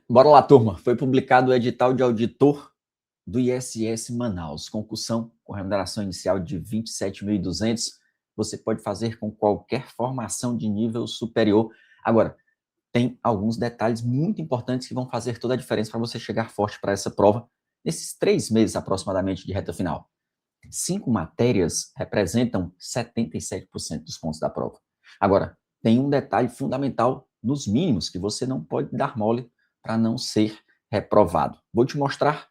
Bora lá, turma. Foi publicado o edital de auditor do ISS Manaus, concursão com remuneração inicial de 27.200. Você pode fazer com qualquer formação de nível superior. Agora, tem alguns detalhes muito importantes que vão fazer toda a diferença para você chegar forte para essa prova nesses 3 meses aproximadamente de reta final. 5 matérias representam 77% dos pontos da prova. Agora, tem um detalhe fundamental nos mínimos que você não pode dar mole para não ser reprovado. Vou te mostrar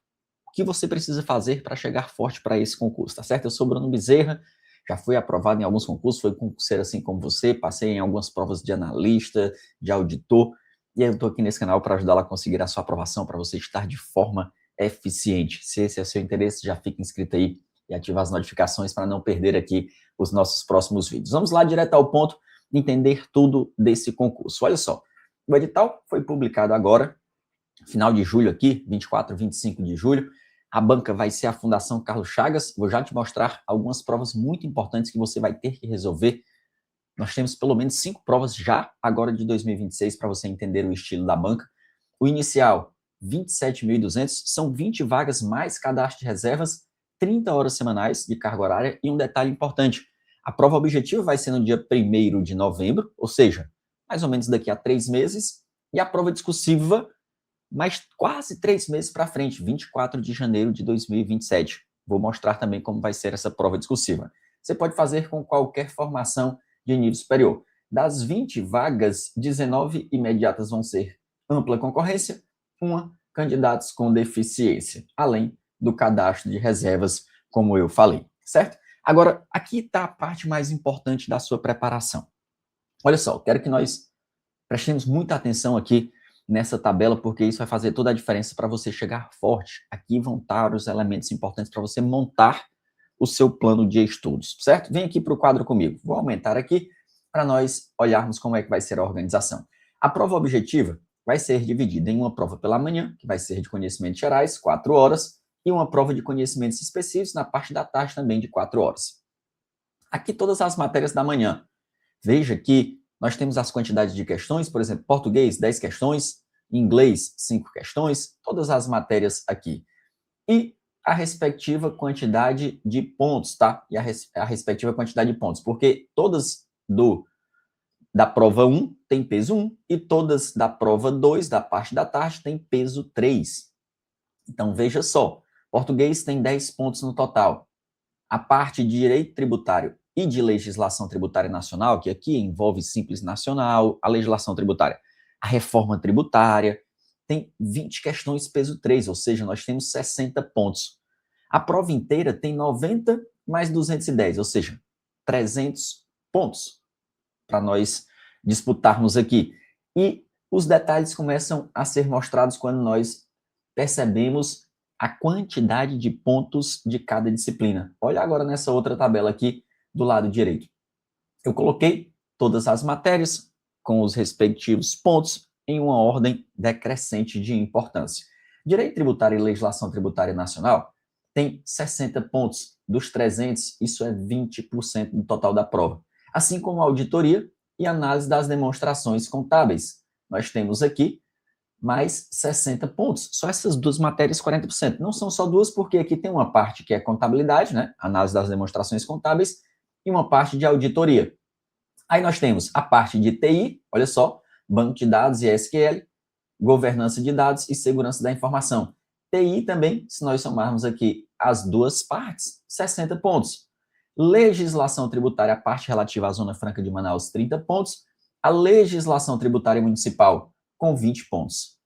o que você precisa fazer para chegar forte para esse concurso, tá certo? Eu sou Bruno Bezerra, já fui aprovado em alguns concursos, fui concurseiro assim como você, passei em algumas provas de analista, de auditor, e aí eu estou aqui nesse canal para ajudá-la a conseguir a sua aprovação, para você estar de forma eficiente. Se esse é o seu interesse, já fica inscrito aí e ativar as notificações para não perder aqui os nossos próximos vídeos. Vamos lá direto ao ponto, entender tudo desse concurso. Olha só, o edital foi publicado agora, final de julho aqui, 24, 25 de julho. A banca vai ser a Fundação Carlos Chagas. Vou já te mostrar algumas provas muito importantes que você vai ter que resolver. Nós temos pelo menos 5 provas já agora de 2026 para você entender o estilo da banca. O inicial, 27.200, são 20 vagas mais cadastro de reservas, 30 horas semanais de carga horária e um detalhe importante, a prova objetiva vai ser no dia 1º de novembro, ou seja, mais ou menos daqui a 3 meses, e a prova discursiva mais quase 3 meses para frente, 24 de janeiro de 2027. Vou mostrar também como vai ser essa prova discursiva. Você pode fazer com qualquer formação de nível superior. Das 20 vagas, 19 imediatas vão ser ampla concorrência, uma candidatos com deficiência, além do cadastro de reservas, como eu falei, certo? Agora, aqui está a parte mais importante da sua preparação. Olha só, quero que nós prestemos muita atenção aqui nessa tabela, porque isso vai fazer toda a diferença para você chegar forte. Aqui vão estar os elementos importantes para você montar o seu plano de estudos, certo? Vem aqui para o quadro comigo. Vou aumentar aqui para nós olharmos como é que vai ser a organização. A prova objetiva vai ser dividida em uma prova pela manhã, que vai ser de conhecimentos gerais, 4 horas, e uma prova de conhecimentos específicos na parte da tarde também de 4 horas. Aqui todas as matérias da manhã. Veja que nós temos as quantidades de questões, por exemplo, português, 10 questões, inglês, 5 questões, todas as matérias aqui. E a respectiva quantidade de pontos, tá? E a respectiva quantidade de pontos, porque todas da prova 1 tem peso 1 e todas da prova 2, da parte da tarde, tem peso 3. Então, veja só, português tem 10 pontos no total. A parte de direito tributário e de legislação tributária nacional, que aqui envolve Simples Nacional, a legislação tributária, a reforma tributária, tem 20 questões peso 3, ou seja, nós temos 60 pontos. A prova inteira tem 90 mais 210, ou seja, 300 pontos para nós disputarmos aqui. E os detalhes começam a ser mostrados quando nós percebemos a quantidade de pontos de cada disciplina. Olha agora nessa outra tabela aqui do lado direito. Eu coloquei todas as matérias com os respectivos pontos em uma ordem decrescente de importância. Direito tributário e legislação tributária nacional tem 60 pontos. Dos 300, isso é 20% do total da prova. Assim como auditoria e análise das demonstrações contábeis. Nós temos aqui mais 60 pontos. Só essas duas matérias, 40%. Não são só duas, porque aqui tem uma parte que é contabilidade, né? Análise das demonstrações contábeis, e uma parte de auditoria. Aí nós temos a parte de TI, olha só, banco de dados e SQL, governança de dados e segurança da informação. TI também, se nós somarmos aqui as duas partes, 60 pontos. Legislação tributária, a parte relativa à Zona Franca de Manaus, 30 pontos. A legislação tributária municipal, com 20 pontos.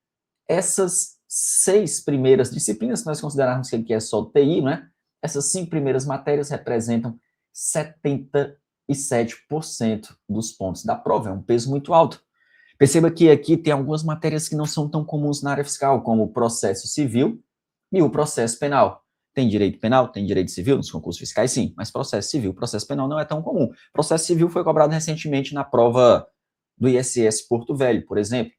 Essas 6 primeiras disciplinas, se nós considerarmos que aqui é só TI, né? Essas 5 primeiras matérias representam 77% dos pontos da prova. É um peso muito alto. Perceba que aqui tem algumas matérias que não são tão comuns na área fiscal, como o processo civil e o processo penal. Tem direito penal, tem direito civil nos concursos fiscais, sim, mas processo civil, processo penal não é tão comum. Processo civil foi cobrado recentemente na prova do ISS Porto Velho, por exemplo,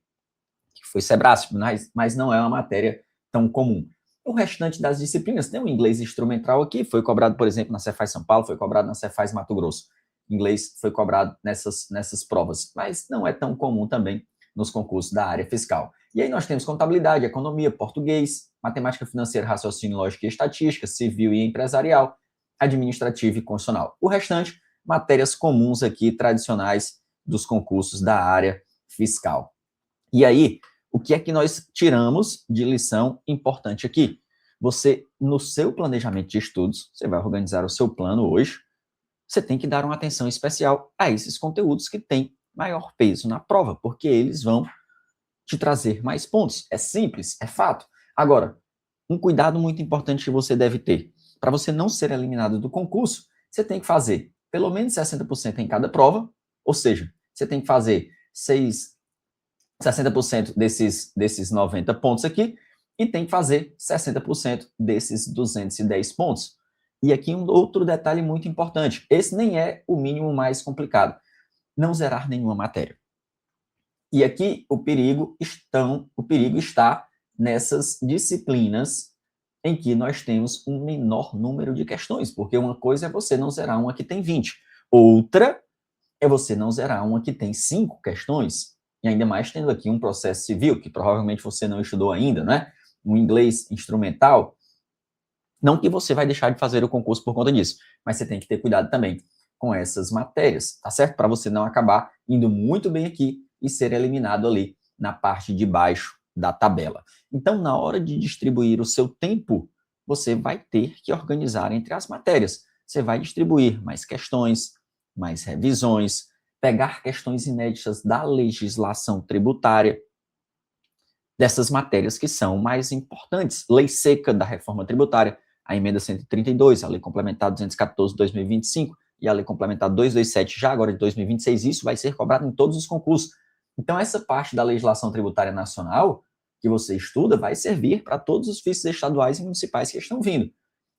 que foi Sebrasp, mas não é uma matéria tão comum. O restante das disciplinas, tem o inglês instrumental aqui, foi cobrado, por exemplo, na Cefaz São Paulo, foi cobrado na Cefaz Mato Grosso. Inglês foi cobrado nessas provas, mas não é tão comum também nos concursos da área fiscal. E aí nós temos contabilidade, economia, português, matemática financeira, raciocínio, lógica e estatística, civil e empresarial, administrativo e constitucional. O restante, matérias comuns aqui, tradicionais dos concursos da área fiscal. E aí, o que é que nós tiramos de lição importante aqui? Você, no seu planejamento de estudos, você vai organizar o seu plano hoje, você tem que dar uma atenção especial a esses conteúdos que têm maior peso na prova, porque eles vão te trazer mais pontos. É simples, é fato. Agora, um cuidado muito importante que você deve ter. Para você não ser eliminado do concurso, você tem que fazer pelo menos 60% em cada prova, ou seja, você tem que fazer 60% desses 90 pontos aqui e tem que fazer 60% desses 210 pontos. E aqui um outro detalhe muito importante. Esse nem é o mínimo mais complicado. Não zerar nenhuma matéria. E aqui o perigo está nessas disciplinas em que nós temos um menor número de questões, porque uma coisa é você não zerar uma que tem 20, outra é você não zerar uma que tem 5 questões, e ainda mais tendo aqui um processo civil, que provavelmente você não estudou ainda, né? Um inglês instrumental. Não que você vai deixar de fazer o concurso por conta disso, mas você tem que ter cuidado também com essas matérias, tá certo? Para você não acabar indo muito bem aqui e ser eliminado ali na parte de baixo da tabela. Então, na hora de distribuir o seu tempo, você vai ter que organizar entre as matérias. Você vai distribuir mais questões, mais revisões, pegar questões inéditas da legislação tributária, dessas matérias que são mais importantes. Lei seca da reforma tributária, a emenda 132, a lei complementar 214 de 2025 e a lei complementar 227 já agora de 2026, isso vai ser cobrado em todos os concursos. Então, essa parte da legislação tributária nacional que você estuda vai servir para todos os fiscos estaduais e municipais que estão vindo.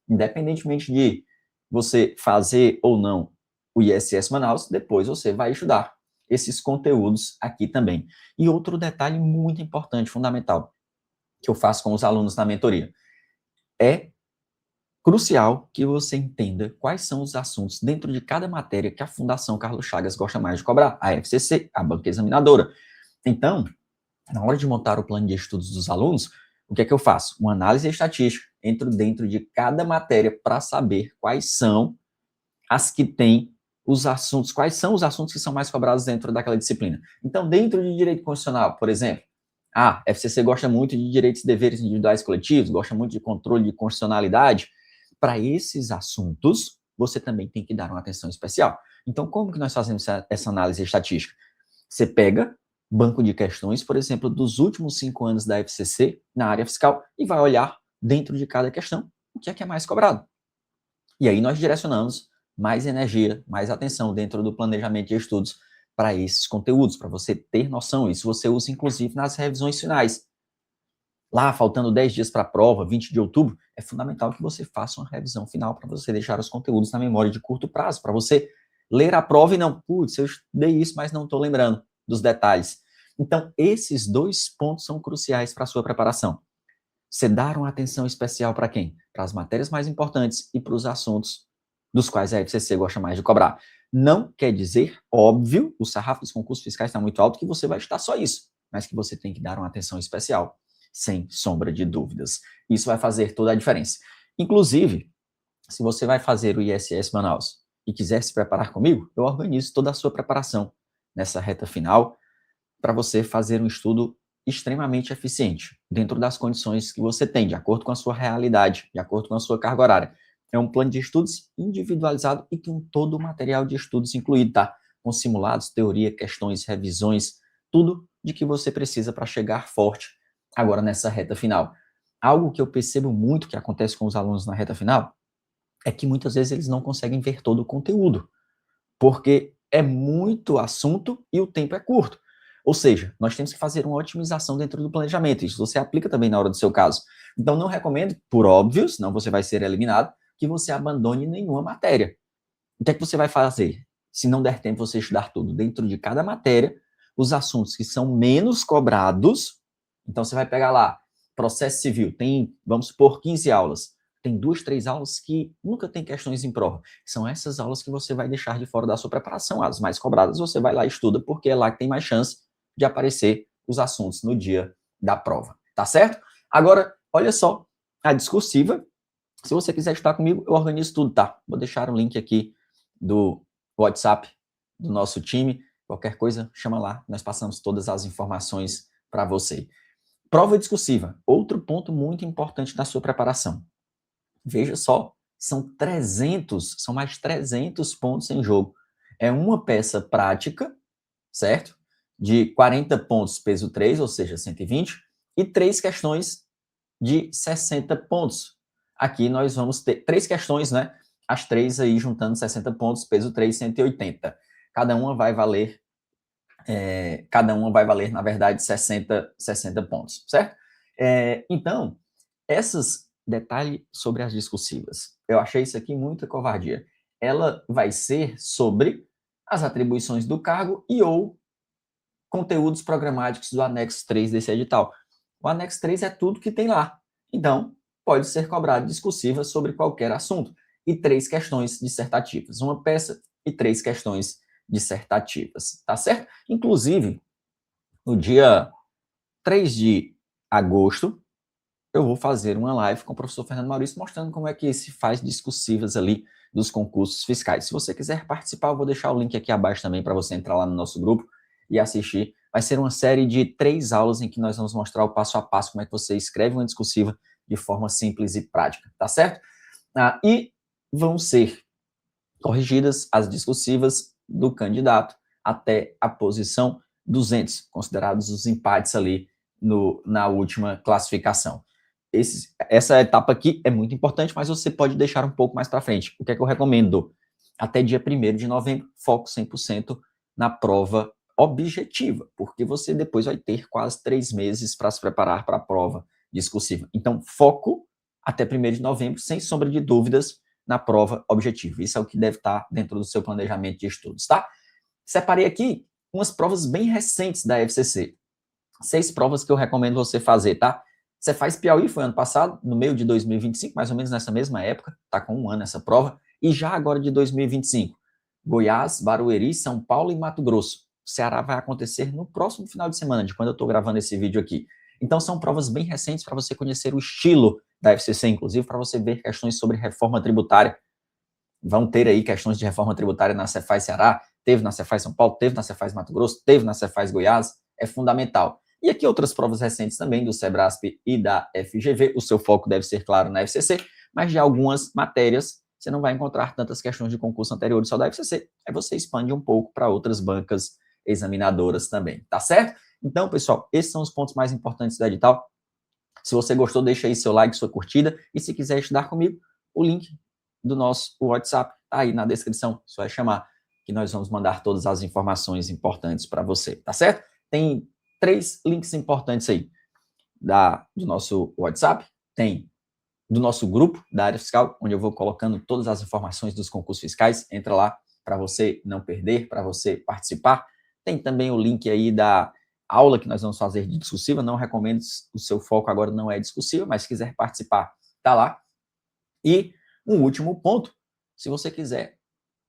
Independentemente de você fazer ou não o ISS Manaus, depois você vai estudar esses conteúdos aqui também. E outro detalhe muito importante, fundamental, que eu faço com os alunos na mentoria, é crucial que você entenda quais são os assuntos dentro de cada matéria que a Fundação Carlos Chagas gosta mais de cobrar, a FCC, a banca examinadora. Então, na hora de montar o plano de estudos dos alunos, o que é que eu faço? Uma análise estatística, entro dentro de cada matéria para saber quais são as que têm os assuntos, quais são os assuntos que são mais cobrados dentro daquela disciplina. Então, dentro de direito constitucional, por exemplo, a FCC gosta muito de direitos e deveres individuais coletivos, gosta muito de controle de constitucionalidade. Para esses assuntos, você também tem que dar uma atenção especial. Então, como que nós fazemos essa análise estatística? Você pega banco de questões, por exemplo, dos últimos 5 anos da FCC na área fiscal e vai olhar dentro de cada questão o que é mais cobrado. E aí nós direcionamos mais energia, mais atenção dentro do planejamento de estudos para esses conteúdos, para você ter noção. Isso você usa, inclusive, nas revisões finais. Lá, faltando 10 dias para a prova, 20 de outubro, é fundamental que você faça uma revisão final para você deixar os conteúdos na memória de curto prazo, para você ler a prova e não, putz, eu estudei isso, mas não estou lembrando dos detalhes. Então, esses 2 pontos são cruciais para a sua preparação. Você dar uma atenção especial para quem? Para as matérias mais importantes e para os assuntos dos quais a FCC gosta mais de cobrar. Não quer dizer, óbvio, o sarrafo dos concursos fiscais está muito alto, que você vai estudar só isso, mas que você tem que dar uma atenção especial, sem sombra de dúvidas. Isso vai fazer toda a diferença. Inclusive, se você vai fazer o ISS Manaus e quiser se preparar comigo, eu organizo toda a sua preparação nessa reta final para você fazer um estudo extremamente eficiente, dentro das condições que você tem, de acordo com a sua realidade, de acordo com a sua carga horária. É um plano de estudos individualizado e com todo o material de estudos incluído, tá? Com simulados, teoria, questões, revisões, tudo de que você precisa para chegar forte agora nessa reta final. Algo que eu percebo muito que acontece com os alunos na reta final é que muitas vezes eles não conseguem ver todo o conteúdo, porque é muito assunto e o tempo é curto. Ou seja, nós temos que fazer uma otimização dentro do planejamento. Isso você aplica também na hora do seu caso. Então, não recomendo, por óbvio, senão você vai ser eliminado, que você abandone nenhuma matéria. O que é que você vai fazer? Se não der tempo você estudar tudo dentro de cada matéria, os assuntos que são menos cobrados, então você vai pegar lá, processo civil, tem, vamos supor, 15 aulas. Tem 2, 3 aulas que nunca tem questões em prova. São essas aulas que você vai deixar de fora da sua preparação. As mais cobradas você vai lá e estuda, porque é lá que tem mais chance de aparecer os assuntos no dia da prova, tá certo? Agora, olha só, a discursiva, se você quiser estudar comigo, eu organizo tudo, tá? Vou deixar o link aqui do WhatsApp do nosso time. Qualquer coisa, chama lá, nós passamos todas as informações para você. Prova discursiva, outro ponto muito importante da sua preparação. Veja só, são mais 300 pontos em jogo. É uma peça prática, certo? De 40 pontos, peso 3, ou seja, 120, e 3 questões de 60 pontos. Aqui nós vamos ter 3 questões, né? As 3 aí juntando 60 pontos, peso 3, 180. Cada uma vai valer, na verdade, 60 pontos, certo? Então, detalhe sobre as discursivas. Eu achei isso aqui muita covardia. Ela vai ser sobre as atribuições do cargo e ou conteúdos programáticos do anexo 3 desse edital. O anexo 3 é tudo que tem lá. Então, pode ser cobrado discursiva sobre qualquer assunto. E 3 questões dissertativas. Uma peça e 3 questões dissertativas. Tá certo? Inclusive, no dia 3 de agosto, eu vou fazer uma live com o professor Fernando Maurício mostrando como é que se faz discursivas ali dos concursos fiscais. Se você quiser participar, eu vou deixar o link aqui abaixo também para você entrar lá no nosso grupo e assistir. Vai ser uma série de 3 aulas em que nós vamos mostrar o passo a passo como é que você escreve uma discursiva de forma simples e prática, tá certo? E vão ser corrigidas as discursivas do candidato até a posição 200, considerados os empates ali na última classificação. Essa etapa aqui é muito importante, mas você pode deixar um pouco mais para frente. O que é que eu recomendo? Até dia 1º de novembro, foco 100% na prova objetiva, porque você depois vai ter quase 3 meses para se preparar para a prova discursiva. Então, foco até 1º de novembro, sem sombra de dúvidas, na prova objetiva. Isso é o que deve estar dentro do seu planejamento de estudos, tá? Separei aqui umas provas bem recentes da FCC. 6 provas que eu recomendo você fazer, tá? Você faz Piauí, foi ano passado, no meio de 2025, mais ou menos nessa mesma época, tá com 1 ano essa prova, e já agora de 2025, Goiás, Barueri, São Paulo e Mato Grosso. O Ceará vai acontecer no próximo final de semana, de quando eu estou gravando esse vídeo aqui. Então são provas bem recentes para você conhecer o estilo da FCC, inclusive para você ver questões sobre reforma tributária. Vão ter aí questões de reforma tributária na Cefaz Ceará, teve na Cefaz São Paulo, teve na Cefaz Mato Grosso, teve na Cefaz Goiás, é fundamental. E aqui outras provas recentes também do Sebrasp e da FGV. O seu foco deve ser, claro, na FCC, mas de algumas matérias você não vai encontrar tantas questões de concurso anteriores só da FCC. Aí você expande um pouco para outras bancas examinadoras também, tá certo? Então, pessoal, esses são os pontos mais importantes do edital. Se você gostou, deixa aí seu like, sua curtida. E se quiser estudar comigo, o link do nosso WhatsApp tá aí na descrição. Só é chamar que nós vamos mandar todas as informações importantes para você, tá certo? Tem 3 links importantes aí do nosso WhatsApp, tem do nosso grupo da área fiscal, onde eu vou colocando todas as informações dos concursos fiscais. Entra lá para você não perder, para você participar. Tem também o link aí da aula que nós vamos fazer de discursiva. Não recomendo, o seu foco agora não é discursiva, mas se quiser participar, tá lá. E um último ponto, se você quiser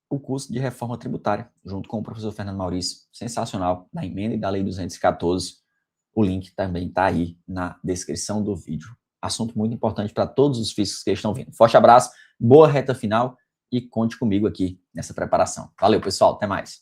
o curso de reforma tributária, junto com o professor Fernando Maurício, sensacional, da emenda e da lei 214, o link também está aí na descrição do vídeo. Assunto muito importante para todos os fiscos que estão vindo. Forte abraço, boa reta final e conte comigo aqui nessa preparação. Valeu, pessoal, até mais.